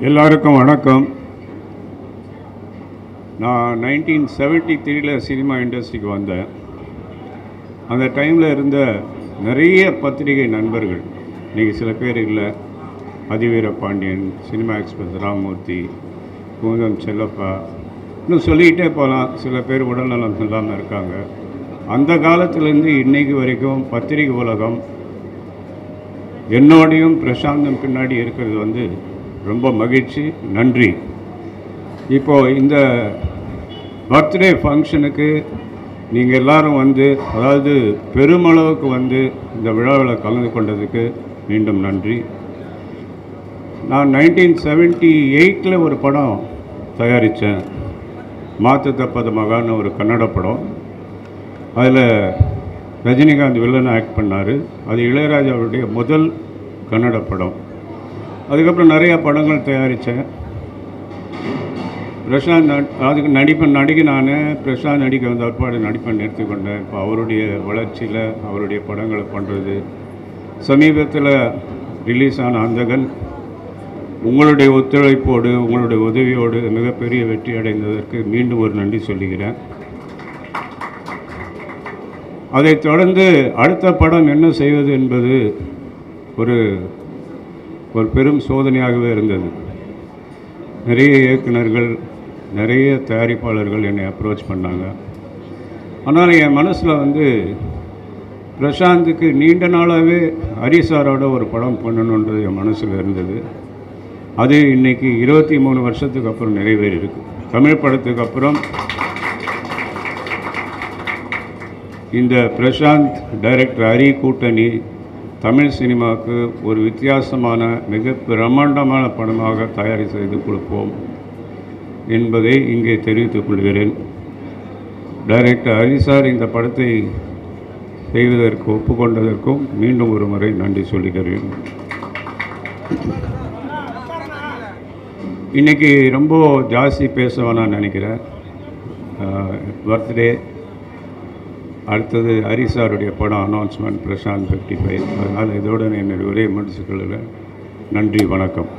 எல்லாருக்கும் வணக்கம். நான் 1973 சினிமா இண்டஸ்ட்ரிக்கு வந்தேன். அந்த டைமில் இருந்த நிறைய பத்திரிகை நண்பர்கள், இன்றைக்கி சில பேர் இல்லை, அதிவீர பாண்டியன், சினிமா எக்ஸ்பிரஸ் ராமமூர்த்தி, குமுதம் செல்லப்பா, இன்னும் சொல்லிக்கிட்டே போகலாம். சில பேர் உடல்நலம் இல்லாமல் இருக்காங்க. அந்த காலத்திலேருந்து இன்றைக்கு வரைக்கும் பத்திரிகை உலகம் என்னோடையும் பிரசாந்தம் பின்னாடி இருக்கிறது ரொம்ப மகிழ்ச்சி, நன்றி. இப்போது இந்த பர்த்டே ஃபங்க்ஷனுக்கு நீங்கள் எல்லோரும் அதாவது பெருமளவுக்கு இந்த விழாவில் கலந்து கொண்டதுக்கு மீண்டும் நன்றி. நான் 1978 ஒரு படம் தயாரித்தேன், மாத்து தப்பது மகான்னு ஒரு கன்னட படம். அதில் ரஜினிகாந்த் வில்லன் ஆக்ட் பண்ணார். அது இளையராஜாவுடைய முதல் கன்னட படம். அதுக்கப்புறம் நிறையா படங்கள் தயாரித்தேன். பிரசாந்த் அதுக்கு நடிக்க நான் பிரசாந்த் நடிக்க வந்த ஒருபாடு நடிப்பை நிறுத்திக்கொண்டேன். இப்போ அவருடைய வளர்ச்சியில் அவருடைய படங்களை பண்ணுறது, சமீபத்தில் ரிலீஸ் ஆன அந்தகன் உங்களுடைய ஒத்துழைப்போடு உங்களுடைய உதவியோடு மிகப்பெரிய வெற்றி அடைந்ததற்கு மீண்டும் ஒரு நன்றி சொல்லுகிறேன். அதைத் தொடர்ந்து அடுத்த படம் என்ன செய்வது என்பது ஒரு பெரும் சோதனையாகவே இருந்தது. நிறைய இயக்குநர்கள், நிறைய தயாரிப்பாளர்கள் என்னை அப்ரோச் பண்ணாங்க. ஆனால் என் மனசில் பிரசாந்துக்கு நீண்ட நாளாகவே ஹரிசாரோட ஒரு படம் பண்ணணுன்றது என் மனசில் இருந்தது. அது இன்றைக்கி 23 வருஷத்துக்கு அப்புறம் நிறைவேறியிருக்கு. தமிழ் படத்துக்கு அப்புறம் இந்த பிரசாந்த் டைரக்டர் ஹரி கூட்டணி தமிழ் சினிமாவுக்கு ஒரு வித்தியாசமான மிக பிரம்மாண்டமான படமாக தயார் செய்து கொடுப்போம் என்பதை இங்கே தெரிவித்துக் கொள்கிறேன். டைரக்டர் ஹரி சார் இந்த படத்தை செய்வதற்கு ஒப்புக்கொண்டதற்கும் மீண்டும் ஒரு முறை நன்றி சொல்லுகிறேன். இன்றைக்கி ரொம்ப ஜாஸ்தி பேச நினைக்கிறேன். பர்த்டே அடுத்தது ஹரிசாருடைய படம் அனௌன்ஸ்மெண்ட், பிரசாந்த் 55. அதனால் இதோடு என்னுடைய உரையை முடிச்சுக்கொள்ள. நன்றி, வணக்கம்.